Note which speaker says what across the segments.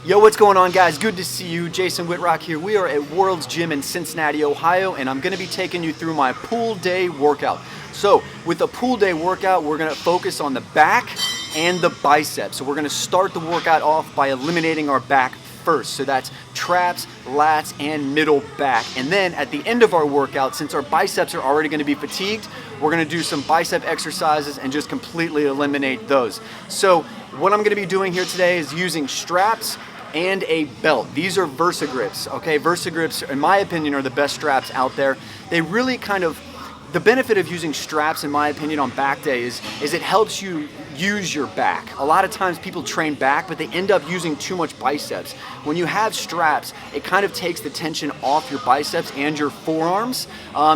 Speaker 1: Yo, what's going on, guys? Good to see you. Jason Wittrock here. We are at World's Gym in Cincinnati, Ohio, and I'm going to be taking you through my pull day workout. So with the pull day workout, we're going to focus on the back and the biceps. So we're going to start the workout off by eliminating our back first. So that's traps, lats, and middle back. And then at the end of our workout, since our biceps are already going to be fatigued, we're going to do some bicep exercises and just completely eliminate those. So what I'm going to be doing here today is using straps and a belt. These are VersaGrips, okay? VersaGrips, in my opinion, are the best straps out there. They really the benefit of using straps, in my opinion, on back day is it helps you use your back. A lot of times people train back, but they end up using too much biceps. When you have straps, it kind of takes the tension off your biceps and your forearms.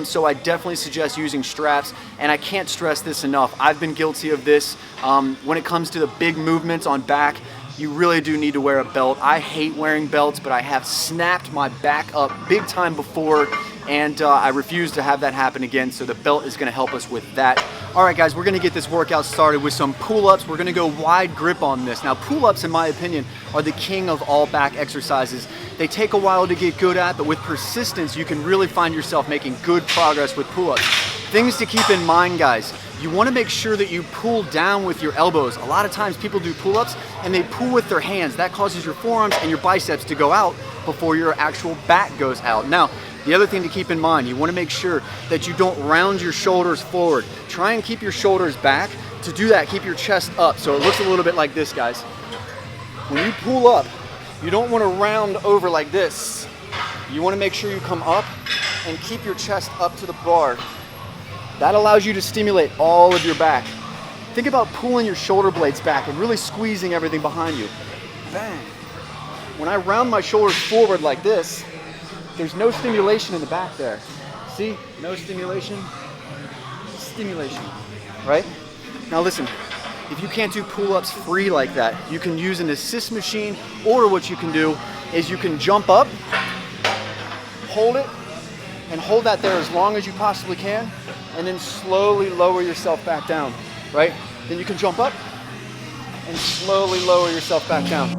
Speaker 1: So I definitely suggest using straps, and I can't stress this enough. I've been guilty of this. When it comes to the big movements on back, you really do need to wear a belt. I hate wearing belts, but I have snapped my back up big time before, and I refuse to have that happen again, so the belt is gonna help us with that. All right, guys, we're gonna get this workout started with some pull-ups. We're gonna go wide grip on this. Now, pull-ups, in my opinion, are the king of all back exercises. They take a while to get good at, but with persistence, you can really find yourself making good progress with pull-ups. Things to keep in mind, guys. You want to make sure that you pull down with your elbows. A lot of times people do pull-ups and they pull with their hands. That causes your forearms and your biceps to go out before your actual back goes out. Now, the other thing to keep in mind, you want to make sure that you don't round your shoulders forward. Try and keep your shoulders back. To do that, keep your chest up so it looks a little bit like this, guys. When you pull up, you don't want to round over like this. You want to make sure you come up and keep your chest up to the bar. That allows you to stimulate all of your back. Think about pulling your shoulder blades back and really squeezing everything behind you. Bang. When I round my shoulders forward like this, there's no stimulation in the back there. See? No stimulation. Stimulation. Right? Now listen, if you can't do pull-ups free like that, you can use an assist machine, or what you can do is you can jump up, hold it, and hold that there as long as you possibly can, and then slowly lower yourself back down, right? Then you can jump up and slowly lower yourself back down.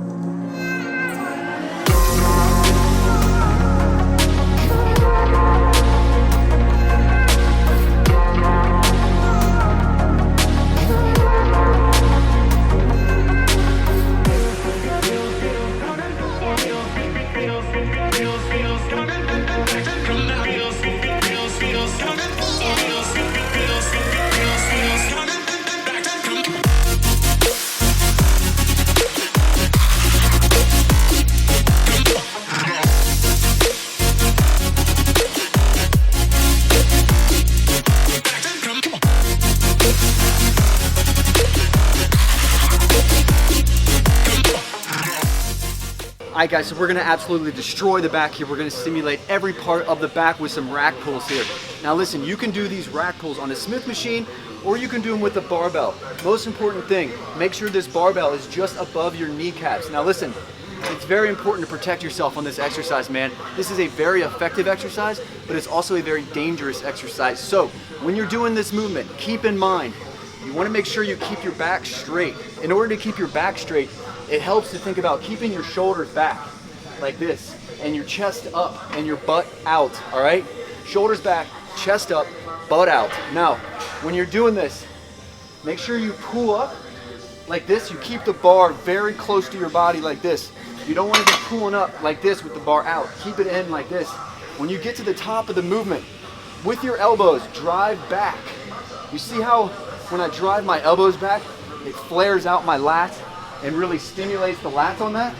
Speaker 1: All right, guys, so we're gonna absolutely destroy the back here. We're gonna stimulate every part of the back with some rack pulls here. Now listen, you can do these rack pulls on a Smith machine, or you can do them with a barbell. Most important thing, make sure this barbell is just above your kneecaps. Now listen, it's very important to protect yourself on this exercise, man. This is a very effective exercise, but it's also a very dangerous exercise. So when you're doing this movement, keep in mind, you wanna make sure you keep your back straight. In order to keep your back straight, it helps to think about keeping your shoulders back like this, and your chest up and your butt out, all right? Shoulders back, chest up, butt out. Now, when you're doing this, make sure you pull up like this. You keep the bar very close to your body like this. You don't want to be pulling up like this with the bar out. Keep it in like this. When you get to the top of the movement, with your elbows, drive back. You see how when I drive my elbows back, it flares out my lat and really stimulates the lats on that?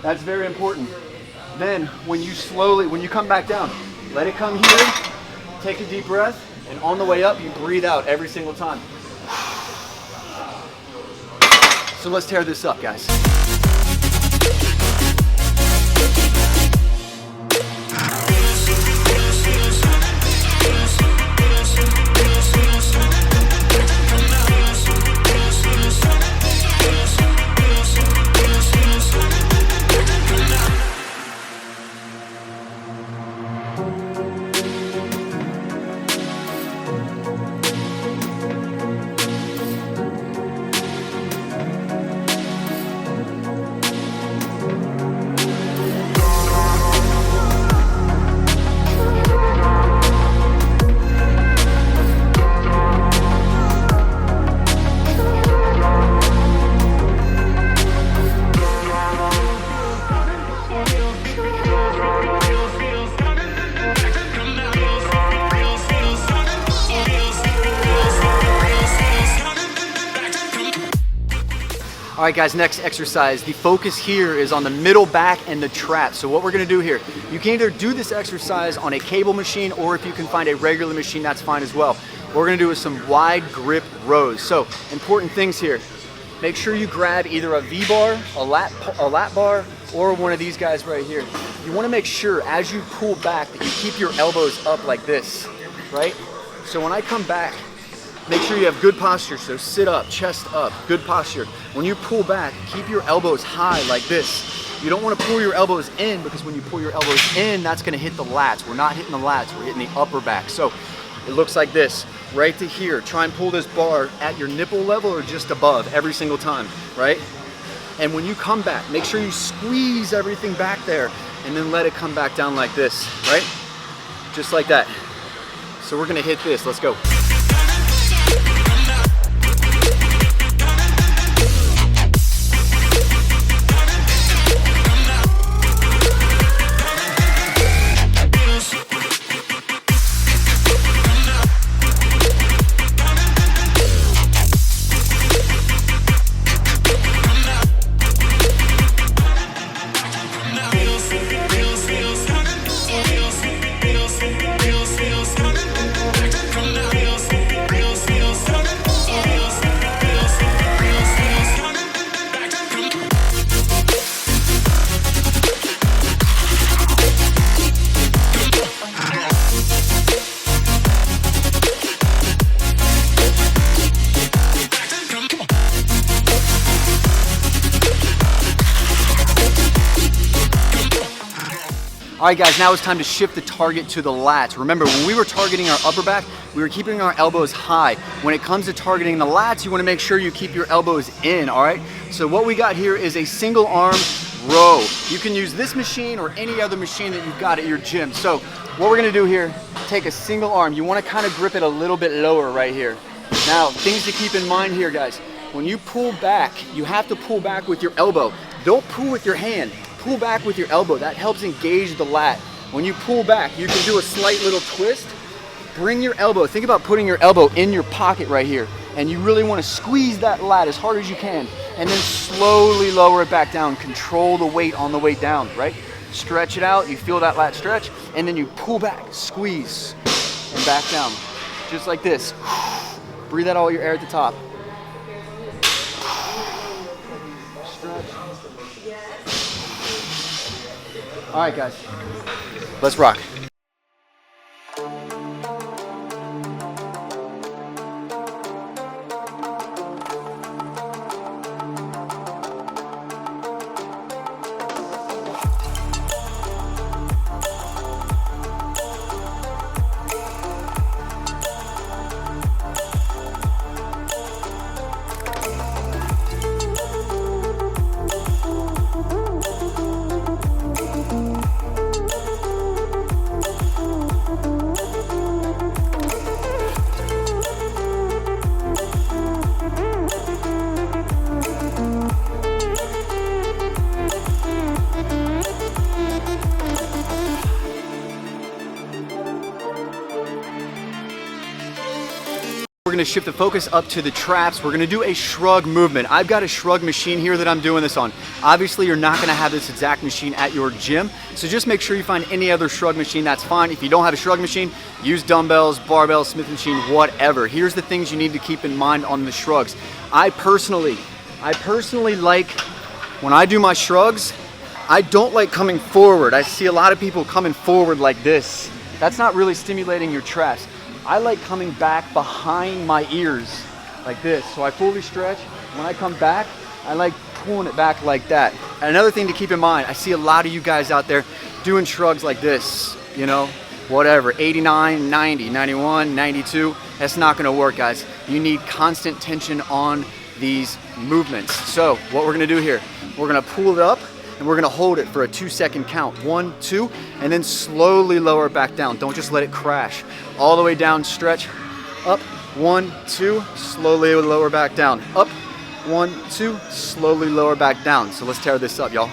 Speaker 1: That's very important. Then when you come back down, let it come here, take a deep breath, and on the way up, you breathe out every single time. So let's tear this up, guys. right, guys, next exercise. The focus here is on the middle back and the traps. So what we're gonna do here, you can either do this exercise on a cable machine, or if you can find a regular machine, that's fine as well. What we're gonna do is some wide grip rows. So important things here. Make sure you grab either a V-bar, a lat bar, or one of these guys right here. You wanna make sure as you pull back that you keep your elbows up like this, right? So when I come back, make sure you have good posture. So sit up, chest up, good posture. When you pull back, keep your elbows high like this. You don't want to pull your elbows in, because when you pull your elbows in, that's going to hit the lats. We're not hitting the lats, we're hitting the upper back. So it looks like this, right to here. Try and pull this bar at your nipple level or just above every single time, right? And when you come back, make sure you squeeze everything back there and then let it come back down like this, right? Just like that. So we're going to hit this. Let's go. All right, guys, now it's time to shift the target to the lats. Remember, when we were targeting our upper back, we were keeping our elbows high. When it comes to targeting the lats, you wanna make sure you keep your elbows in, all right? So what we got here is a single arm row. You can use this machine or any other machine that you've got at your gym. So what we're gonna do here, take a single arm. You wanna kind of grip it a little bit lower right here. Now, things to keep in mind here, guys. When you pull back, you have to pull back with your elbow. Don't pull with your hand. Pull back with your elbow. That helps engage the lat. When you pull back, you can do a slight little twist. Bring your elbow. Think about putting your elbow in your pocket right here. And you really want to squeeze that lat as hard as you can. And then slowly lower it back down. Control the weight on the way down, right? Stretch it out. You feel that lat stretch. And then you pull back, squeeze, and back down. Just like this. Breathe out all your air at the top. Stretch. All right, guys, let's rock. We're gonna shift the focus up to the traps. We're gonna do a shrug movement. I've got a shrug machine here that I'm doing this on. Obviously, you're not gonna have this exact machine at your gym, so just make sure you find any other shrug machine, that's fine. If you don't have a shrug machine, use dumbbells, barbells, Smith machine, whatever. Here's the things you need to keep in mind on the shrugs. I personally like, when I do my shrugs, I don't like coming forward. I see a lot of people coming forward like this. That's not really stimulating your traps. I like coming back behind my ears like this. So I fully stretch. When I come back, I like pulling it back like that. And another thing to keep in mind, I see a lot of you guys out there doing shrugs like this, you know, whatever, 89, 90, 91, 92. That's not gonna work, guys. You need constant tension on these movements. So what we're gonna do here, we're gonna pull it up and we're gonna hold it for a 2-second count. 1, 2, and then slowly lower it back down. Don't just let it crash. All the way down, stretch, up, 1, 2, slowly lower back down. Up, 1, 2, slowly lower back down. So let's tear this up, y'all.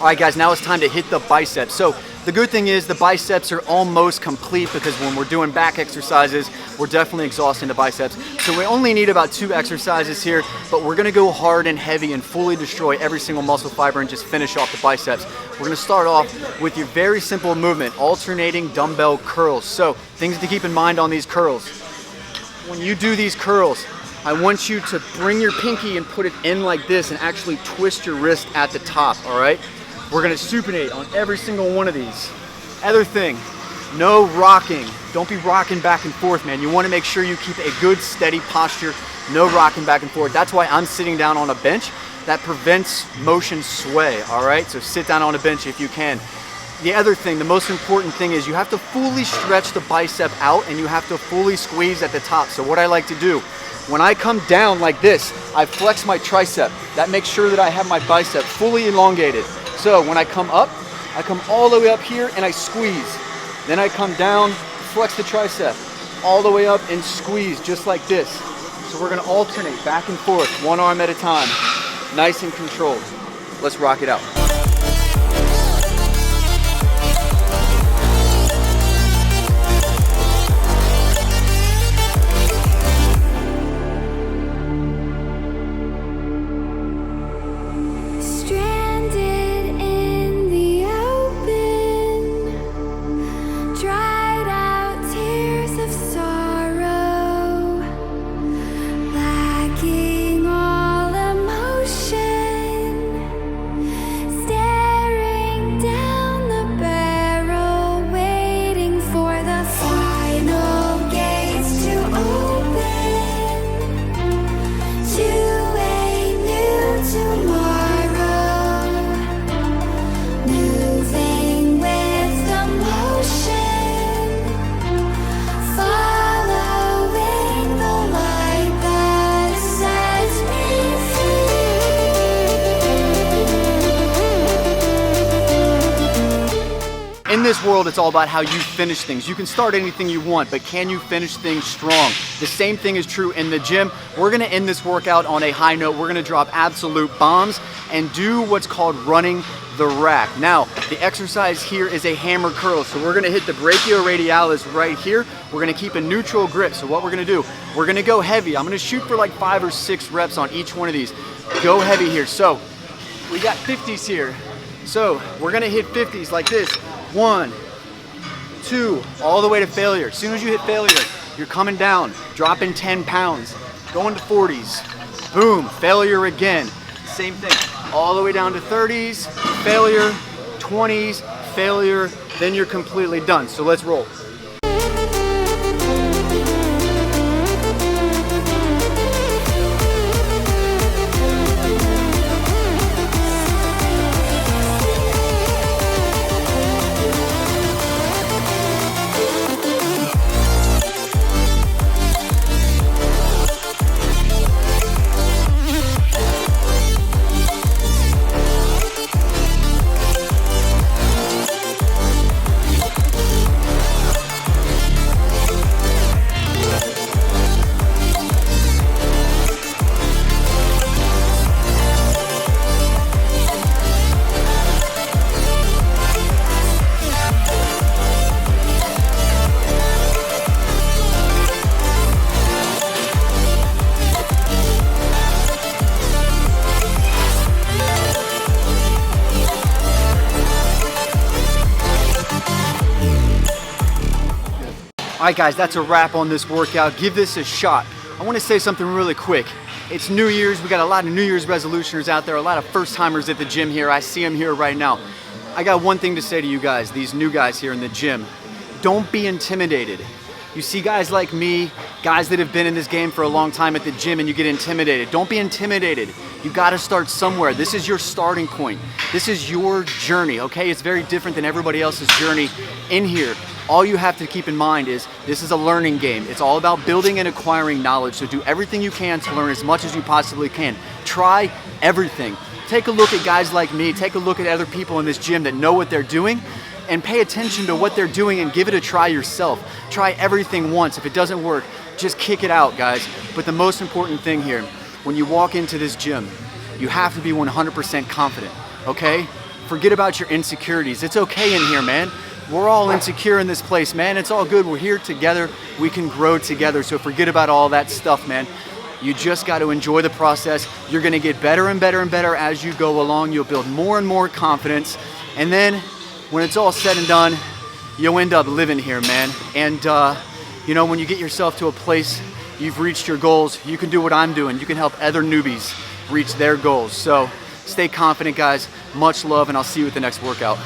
Speaker 1: right guys, now it's time to hit the biceps. So the good thing is the biceps are almost complete, because when we're doing back exercises, we're definitely exhausting the biceps. So we only need about 2 exercises here, but we're gonna go hard and heavy and fully destroy every single muscle fiber and just finish off the biceps. We're gonna start off with your very simple movement, alternating dumbbell curls. So things to keep in mind on these curls. When you do these curls, I want you to bring your pinky and put it in like this and actually twist your wrist at the top, all right? We're gonna supinate on every single one of these. Other thing, no rocking. Don't be rocking back and forth, man. You wanna make sure you keep a good steady posture, no rocking back and forth. That's why I'm sitting down on a bench. That prevents motion sway, all right? So sit down on a bench if you can. The other thing, the most important thing is you have to fully stretch the bicep out and you have to fully squeeze at the top. So what I like to do, when I come down like this, I flex my tricep. That makes sure that I have my bicep fully elongated. So when I come up, I come all the way up here and I squeeze. Then I come down, flex the tricep, all the way up and squeeze just like this. So we're gonna alternate back and forth, one arm at a time, nice and controlled. Let's rock it out. In this world, it's all about how you finish things. You can start anything you want, but can you finish things strong? The same thing is true in the gym. We're gonna end this workout on a high note. We're gonna drop absolute bombs and do what's called running the rack. Now, the exercise here is a hammer curl. So we're gonna hit the brachioradialis right here. We're gonna keep a neutral grip. So what we're gonna do, we're gonna go heavy. I'm gonna shoot for like 5 or 6 reps on each one of these. Go heavy here. So we got 50s here. So we're gonna hit 50s like this. 1, 2, all the way to failure. As soon as you hit failure, you're coming down, dropping 10 pounds, going to 40s, boom, failure again. Same thing, all the way down to 30s, failure, 20s, failure, then you're completely done. So let's roll. All right guys, that's a wrap on this workout. Give this a shot. I want to say something really quick. It's New Year's. We got a lot of New Year's resolutioners out there, a lot of first timers at the gym here. I see them here right now. I got one thing to say to you guys, these new guys here in the gym. Don't be intimidated. You see guys like me, guys that have been in this game for a long time at the gym, and you get intimidated. Don't be intimidated. You got to start somewhere. This is your starting point. This is your journey, okay? It's very different than everybody else's journey in here. All you have to keep in mind is this is a learning game. It's all about building and acquiring knowledge. So do everything you can to learn as much as you possibly can. Try everything. Take a look at guys like me. Take a look at other people in this gym that know what they're doing, and pay attention to what they're doing and give it a try yourself. Try everything once. If it doesn't work, just kick it out, guys. But the most important thing here, when you walk into this gym, you have to be 100% confident, okay? Forget about your insecurities. It's okay in here, man. We're all insecure in this place, man. It's all good. We're here together. We can grow together. So forget about all that stuff, man. You just got to enjoy the process. You're going to get better and better and better as you go along. You'll build more and more confidence. And then when it's all said and done, you'll end up living here, man. And you know, when you get yourself to a place you've reached your goals, you can do what I'm doing. You can help other newbies reach their goals. So stay confident, guys. Much love, and I'll see you at the next workout.